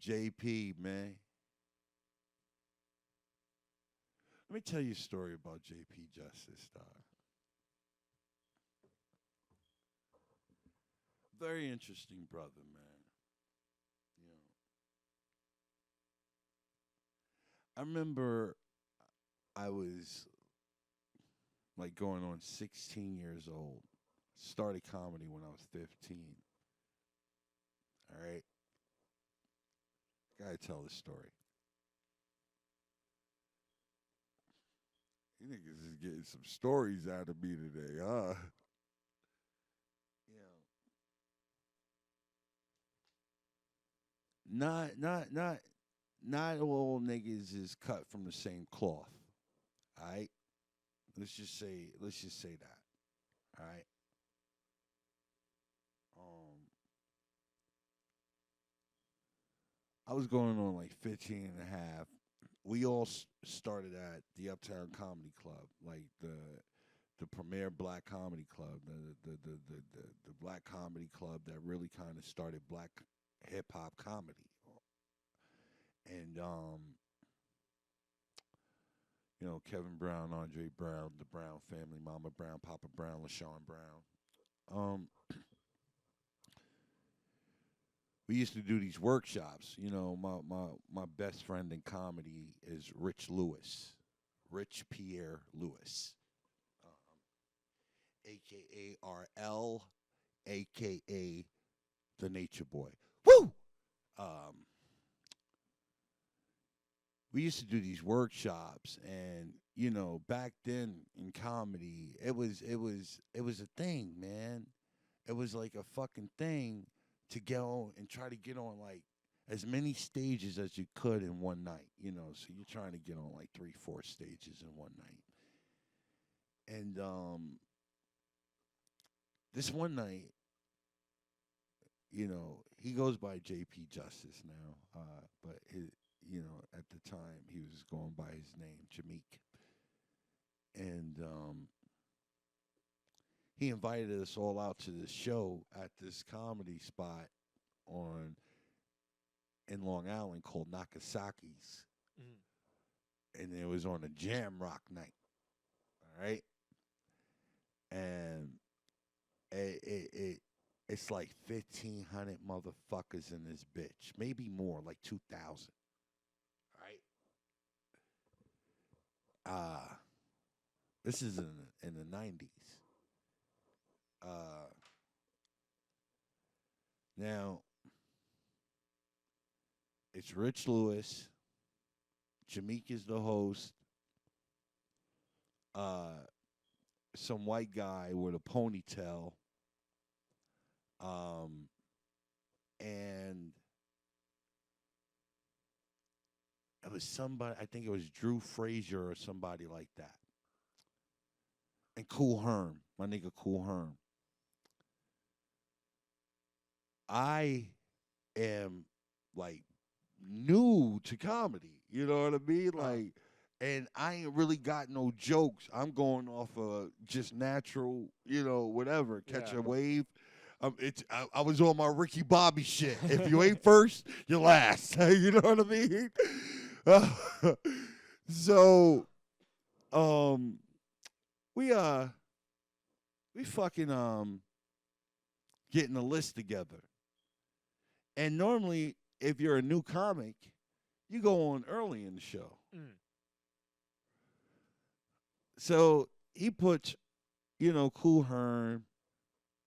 JP, man. Let me tell you a story about JP Justice, dog. Very interesting brother, man. You know, I remember I was like going on 16 years old. Started comedy when I was 15. All right, gotta tell this story. You niggas is getting some stories out of me today, huh? You know, not all niggas is cut from the same cloth. All right, let's just say that. All right. Um, I was going on like 15 and a half. We all started at the Uptown Comedy Club, like the premier black comedy club, the black comedy club that really kind of started black hip hop comedy. And Kevin Brown, Andre Brown, the Brown family, Mama Brown, Papa Brown, LaShawn Brown. Um, we used to do these workshops. My best friend in comedy is Rich Lewis, Rich Pierre Lewis, aka RL, aka the Nature Boy. Woo! Um, we used to do these workshops, and back then in comedy, it was a thing, man. It was like a fucking thing to get on and try to get on like as many stages as you could in one night. So you're trying to get on like 3, 4 stages in one night. And this one night, he goes by JP Justice now, but at the time he was going by his name, Jameek. And he invited us all out to this show at this comedy spot on in Long Island called Nakasaki's, Mm. and it was on a jam rock night. All right, and it's like 1,500 motherfuckers in this bitch, maybe more, like 2,000. All right, this is in the 90s. Uh, Now it's Rich Lewis. Jameek is the host. Uh, some white guy with a ponytail. Um, and it was somebody. I think it was Drew Frasier or somebody like that. And Cool Herm, my nigga Cool Herm. I am like new to comedy. You know what I mean? Uh, Like, and I ain't really got no jokes. I'm going off of just natural, whatever, catch yeah. a wave. I was on my Ricky Bobby shit. If you ain't first, you last. You know what I mean? Uh, so um, we we fucking getting a list together, and normally if you're a new comic, you go on early in the show. Mm. So he puts, Cool Herm,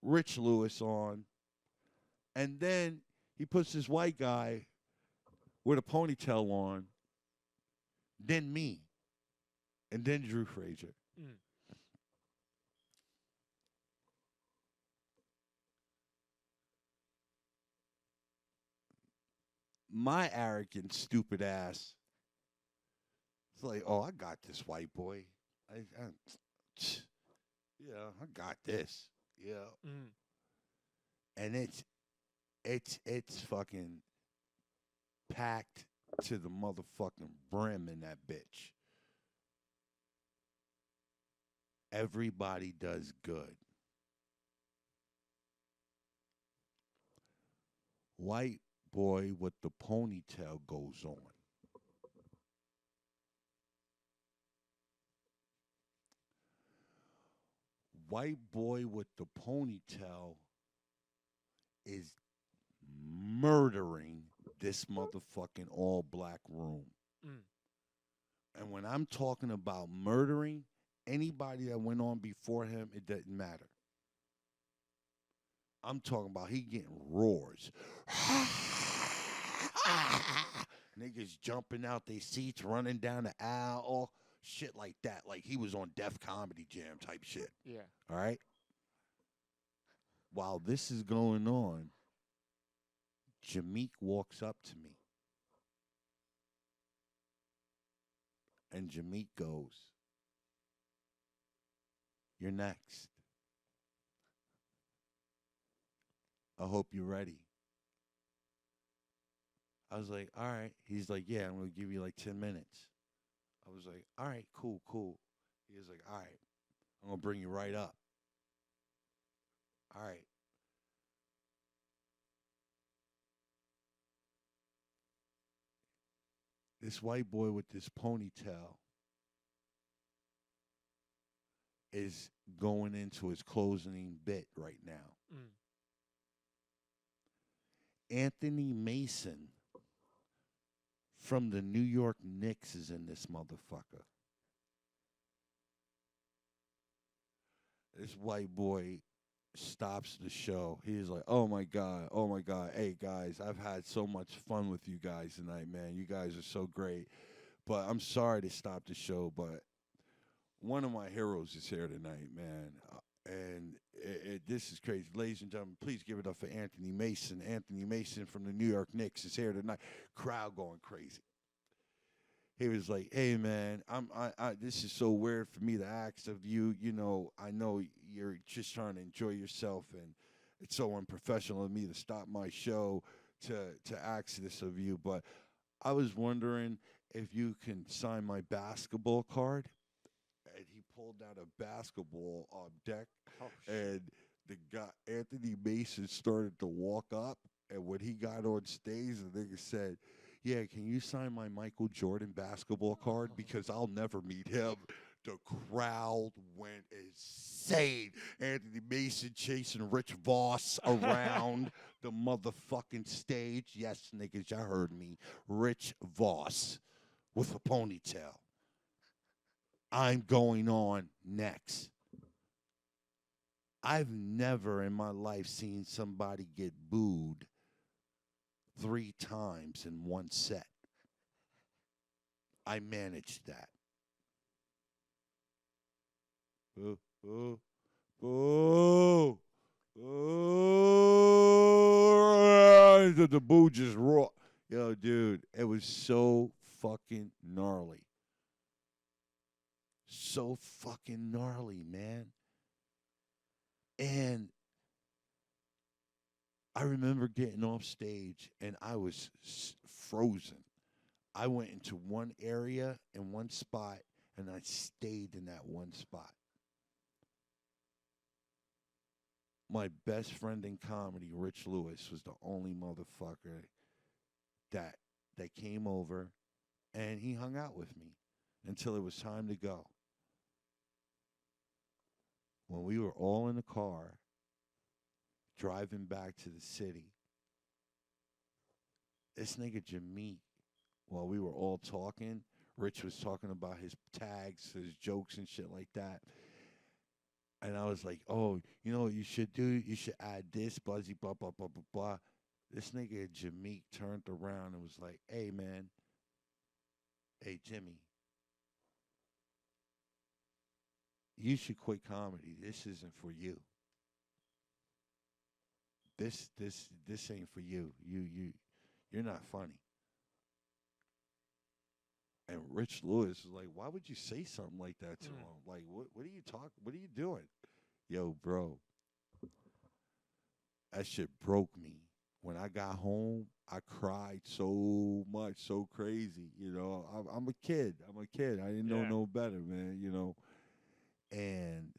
Rich Lewis on, and then he puts this white guy with a ponytail on, then me, and then Drew Frazier. Mm. My arrogant, stupid ass. It's like, oh, I got this white boy. I yeah, I got this. Yeah, Mm. and it's fucking packed to the motherfucking brim in that bitch. Everybody does good. White boy with the ponytail goes on. White boy with the ponytail is murdering this motherfucking all black room. Mm. And when I'm talking about murdering, anybody that went on before him, it doesn't matter. I'm talking about he getting roars. Niggas jumping out their seats, running down the aisle, all shit like that. Like he was on Def Comedy Jam type shit. Yeah. All right? While this is going on, Jameek walks up to me. And Jameek goes, "You're next. I hope you're ready." I was like, "All right." He's like, "Yeah, I'm going to give you like 10 minutes." I was like, "All right, cool, cool." He was like, "All right, I'm going to bring you right up." All right. This white boy with this ponytail is going into his closing bit right now. Mm. Anthony Mason from the New York Knicks is in this motherfucker. This white boy stops the show. He's like, "Oh my god, oh my god, hey guys, I've had so much fun with you guys tonight, man. You guys are so great. But I'm sorry to stop the show, but one of my heroes is here tonight, man. And this is crazy. Ladies and gentlemen, please give it up for Anthony Mason. Anthony Mason from the New York Knicks is here tonight." Crowd going crazy. He was like, "Hey man, this is so weird for me to ask of you. You know, I know you're just trying to enjoy yourself, and it's so unprofessional of me to stop my show to ask this of you. But I was wondering if you can sign my basketball card." And he pulled out a basketball deck, Oh shit. and the guy Anthony Mason started to walk up, and when he got on stage, the nigga said, "Yeah, can you sign my Michael Jordan basketball card because I'll never meet him." The crowd went insane. Anthony Mason chasing Rich Voss around the motherfucking stage. Yes, niggas, y'all heard me. Rich Voss with a ponytail. I'm going on next. I've never in my life seen somebody get booed 3 times in one set. I managed that. Boo, boo, boo, boo. The boo just raw. Yo, dude, it was so fucking gnarly. So fucking gnarly, man. And I remember getting off stage and I was frozen. I went into one area in one spot and I stayed in that one spot. My best friend in comedy, Rich Lewis, was the only motherfucker that that came over and he hung out with me until it was time to go. When we were all in the car driving back to the city, this nigga Jameek, while we were all talking, Rich was talking about his tags, his jokes and shit like that. And I was like, "Oh, you know what you should do? You should add this, buzzy, blah, blah, blah, blah, blah." This nigga Jameek turned around and was like, "Hey, man, hey, Jimmy, you should quit comedy. This isn't for you. This ain't for you. You're not funny." And Rich Lewis is like, "Why would you say something like that to Mm. him? Like, what are you talking? What are you doing?" Yo, bro, that shit broke me. When I got home, I cried so much, so crazy. You know, I'm a kid. I'm a kid. I didn't know Yeah. no better, man. You know, and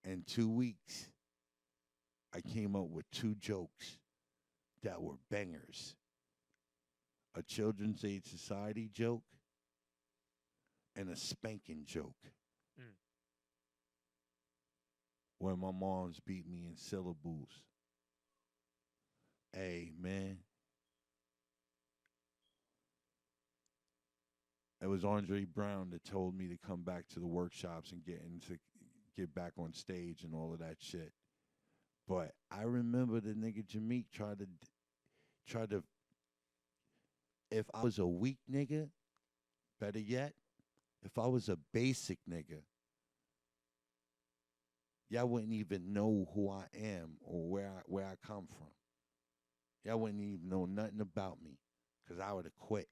in 2 weeks, I came up with 2 jokes that were bangers. A Children's Aid Society joke and a spanking joke Mm. where my mom's beat me in syllables. Hey, man, it was Andre Brown that told me to come back to the workshops and get back on stage and all of that shit. But I remember the nigga Jameek tried to if I was a weak nigga, better yet, if I was a basic nigga, y'all wouldn't even know who I am or where I come from. Y'all wouldn't even know nothing about me, 'cause I would have quit.